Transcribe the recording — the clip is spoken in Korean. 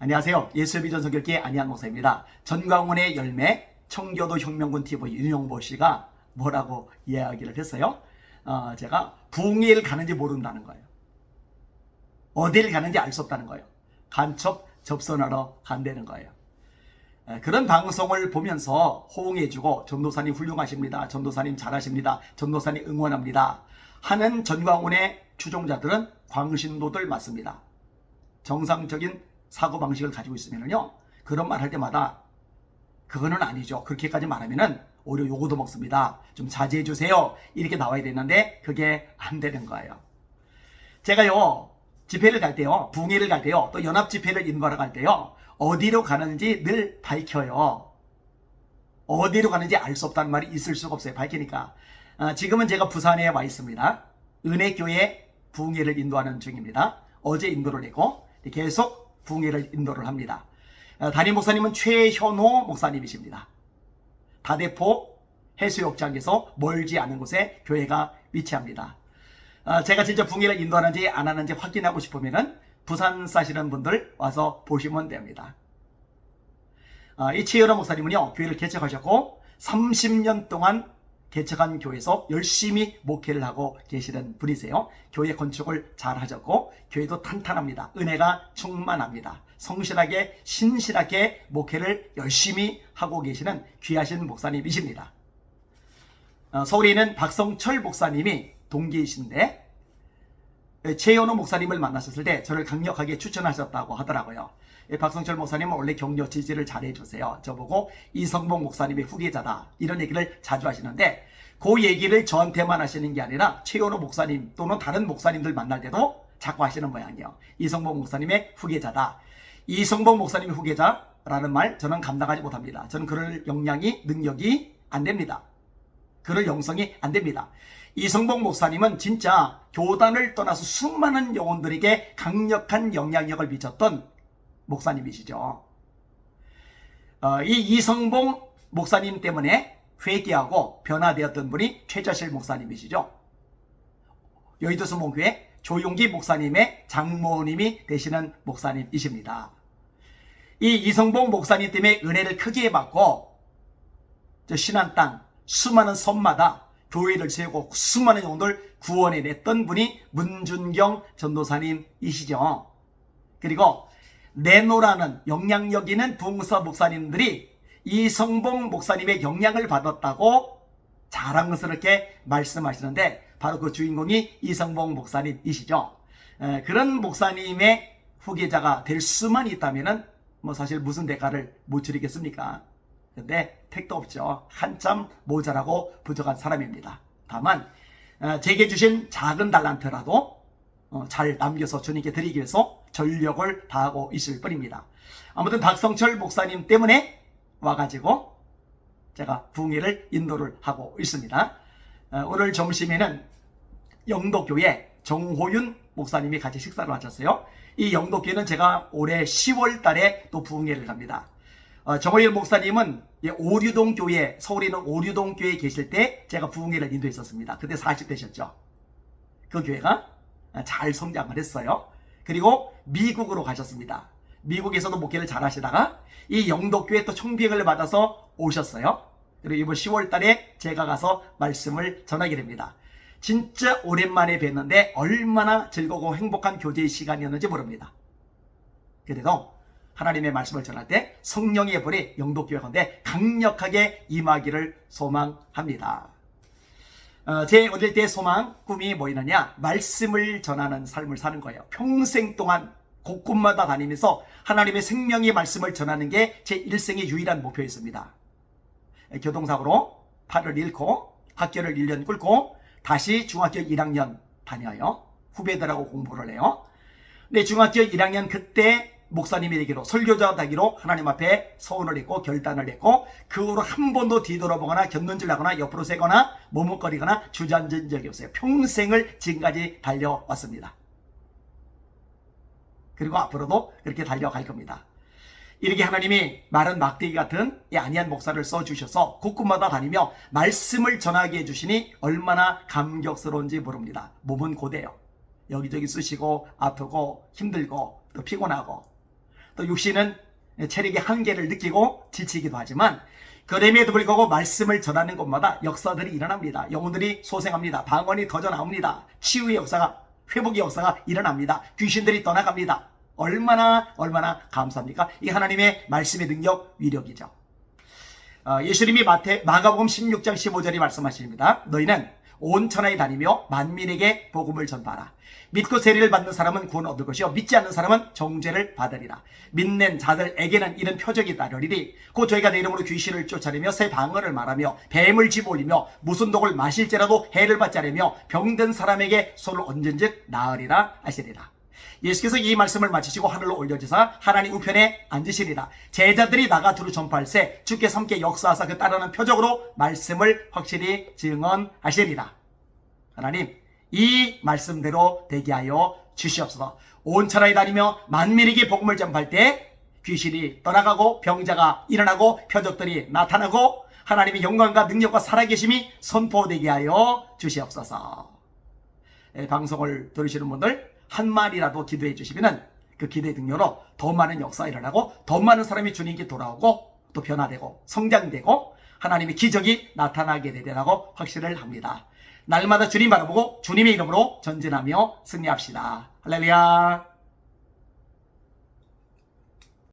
안녕하세요. 예수비전 성결교회 안희한 목사입니다. 전광훈의 열매 청교도 혁명군 TV 윤용보 씨가 뭐라고 이야기를 했어요? 제가 붕괴를 가는지 모른다는 거예요. 어디를 가는지 알 수 없다는 거예요. 간첩 접선하러 간다는 거예요. 그런 방송을 보면서 호응해주고 전도사님 훌륭하십니다. 전도사님 잘하십니다. 전도사님 응원합니다. 하는 전광훈의 추종자들은 광신도들 맞습니다. 정상적인 사고방식을 가지고 있으면요, 그런 말 할 때마다 그거는 아니죠. 그렇게까지 말하면은 오히려 요거도 먹습니다. 좀 자제해 주세요. 이렇게 나와야 되는데 그게 안 되는 거예요. 제가요, 집회를 갈 때요, 붕회를 갈 때요, 또 연합 집회를 인도하러 갈 때요, 어디로 가는지 늘 밝혀요. 어디로 가는지 알 수 없다는 말이 있을 수가 없어요. 밝히니까. 지금은 제가 부산에 와 있습니다. 은혜교회 붕회를 인도하는 중입니다. 어제 인도를 했고 계속 붕회를 인도를 합니다. 담임 목사님은 최현호 목사님이십니다. 다대포 해수욕장에서 멀지 않은 곳에 교회가 위치합니다. 제가 진짜 붕회를 인도하는지 안 하는지 확인하고 싶으면 부산 사시는 분들 와서 보시면 됩니다. 이 최현호 목사님은요, 교회를 개척하셨고 30년 동안 개척한 교회에서 열심히 목회를 하고 계시는 분이세요. 교회 건축을 잘 하셨고 교회도 탄탄합니다. 은혜가 충만합니다. 성실하게 신실하게 목회를 열심히 하고 계시는 귀하신 목사님이십니다. 서울에 있는 박성철 목사님이 동기이신데 최현호 목사님을 만나셨을 때 저를 강력하게 추천하셨다고 하더라고요. 박성철 목사님은 원래 격려 지지를 잘해주세요. 저보고 이성봉 목사님의 후계자다, 이런 얘기를 자주 하시는데 그 얘기를 저한테만 하시는 게 아니라 최현호 목사님 또는 다른 목사님들 만날 때도 자꾸 하시는 모양이에요. 이성봉 목사님의 후계자다. 이성봉 목사님의 후계자라는 말 저는 감당하지 못합니다. 저는 그럴 역량이, 능력이 안 됩니다. 그럴 영성이 안 됩니다. 이성봉 목사님은 진짜 교단을 떠나서 수많은 영혼들에게 강력한 영향력을 미쳤던 목사님이시죠. 이 이성봉 목사님 때문에 회개하고 변화되었던 분이 최자실 목사님이시죠. 여의도 성봉교회 조용기 목사님의 장모님이 되시는 목사님이십니다. 이 이성봉 목사님 때문에 은혜를 크게 받고 신안 땅 수많은 섬마다 교회를 세우고 수많은 영혼들 구원해 냈던 분이 문준경 전도사님이시죠. 그리고 내노라는 영향력 있는 부흥사 목사님들이 이성봉 목사님의 영향을 받았다고 자랑스럽게 말씀하시는데 바로 그 주인공이 이성봉 목사님이시죠. 그런 목사님의 후계자가 될 수만 있다면 뭐 사실 무슨 대가를 못 치르겠습니까? 근데 택도 없죠. 한참 모자라고 부족한 사람입니다. 다만 제게 주신 작은 달란트라도 잘 남겨서 주님께 드리기 위해서 전력을 다하고 있을 뿐입니다. 아무튼 박성철 목사님 때문에 와가지고 제가 붕회를 인도를 하고 있습니다. 오늘 점심에는 영도교회 정호윤 목사님이 같이 식사를 하셨어요. 이 영도교회는 제가 올해 10월 달에 또 붕회를 갑니다. 정호윤 목사님은 오류동 교회, 서울에 있는 오류동 교회에 계실 때 제가 부흥회를 인도했었습니다. 그때 40대셨죠. 그 교회가 잘 성장을 했어요. 그리고 미국으로 가셨습니다. 미국에서도 목회를 잘 하시다가 이 영도교회 또 청빙을 받아서 오셨어요. 그리고 이번 10월 달에 제가 가서 말씀을 전하게 됩니다. 진짜 오랜만에 뵀는데 얼마나 즐거고 행복한 교제의 시간이었는지 모릅니다. 그래도 하나님의 말씀을 전할 때 성령의 불이 영도교회 가운데 강력하게 임하기를 소망합니다. 제 어릴 때의 소망, 꿈이 뭐였느냐? 말씀을 전하는 삶을 사는 거예요. 평생 동안 곳곳마다 다니면서 하나님의 생명의 말씀을 전하는 게 제 일생의 유일한 목표였습니다. 교통사고로 팔을 잃고 학교를 1년 꿇고 다시 중학교 1학년 다녀요. 후배들하고 공부를 해요. 근데 중학교 1학년 그때 목사님이 되기로, 설교자가 되기로 하나님 앞에 서원을 했고 결단을 했고 그 후로 한 번도 뒤돌아보거나 곁눈질하거나 옆으로 세거나 머뭇거리거나 주저앉은 적이 없어요. 평생을 지금까지 달려왔습니다. 그리고 앞으로도 그렇게 달려갈 겁니다. 이렇게 하나님이 마른 막대기 같은 이 안희한 목사를 써주셔서 곳곳마다 다니며 말씀을 전하게 해주시니 얼마나 감격스러운지 모릅니다. 몸은 고돼요. 여기저기 쓰시고 아프고 힘들고 또 피곤하고 또 육신은 체력의 한계를 느끼고 지치기도 하지만 그럼에도 불구하고 말씀을 전하는 곳마다 역사들이 일어납니다. 영혼들이 소생합니다. 방언이 터져 나옵니다. 치유의 역사가, 회복의 역사가 일어납니다. 귀신들이 떠나갑니다. 얼마나 감사합니까? 이 하나님의 말씀의 능력, 위력이죠. 예수님이 마가복음 16장 15절이 말씀하십니다. 너희는 온 천하에 다니며 만민에게 복음을 전파하라. 믿고 세례를 받는 사람은 구원 얻을 것이요 믿지 않는 사람은 정죄를 받으리라. 믿는 자들에게는 이런 표적이 따르리니 곧 저희가 내 이름으로 귀신을 쫓아내며 새 방언을 말하며 뱀을 집어올리며 무슨 독을 마실지라도 해를 받지 않으며 병든 사람에게 손을 얹은즉 나으리라 하시리라. 예수께서 이 말씀을 마치시고 하늘로 올려지사 하나님 우편에 앉으시리라. 제자들이 나가 두루 전파할세 주께서 함께 역사하사 그 따르는 표적으로 말씀을 확실히 증언하시리라. 하나님, 이 말씀대로 되게 하여 주시옵소서. 온 천하에 다니며 만민에게 복음을 전파할 때 귀신이 떠나가고 병자가 일어나고 표적들이 나타나고 하나님의 영광과 능력과 살아계심이 선포되게 하여 주시옵소서. 방송을 들으시는 분들 한마디라도 기도해 주시면 그 기도의 등료로 더 많은 역사가 일어나고 더 많은 사람이 주님께 돌아오고 또 변화되고 성장되고 하나님의 기적이 나타나게 되리라고 확신을 합니다. 날마다 주님 바라보고 주님의 이름으로 전진하며 승리합시다. 할렐루야.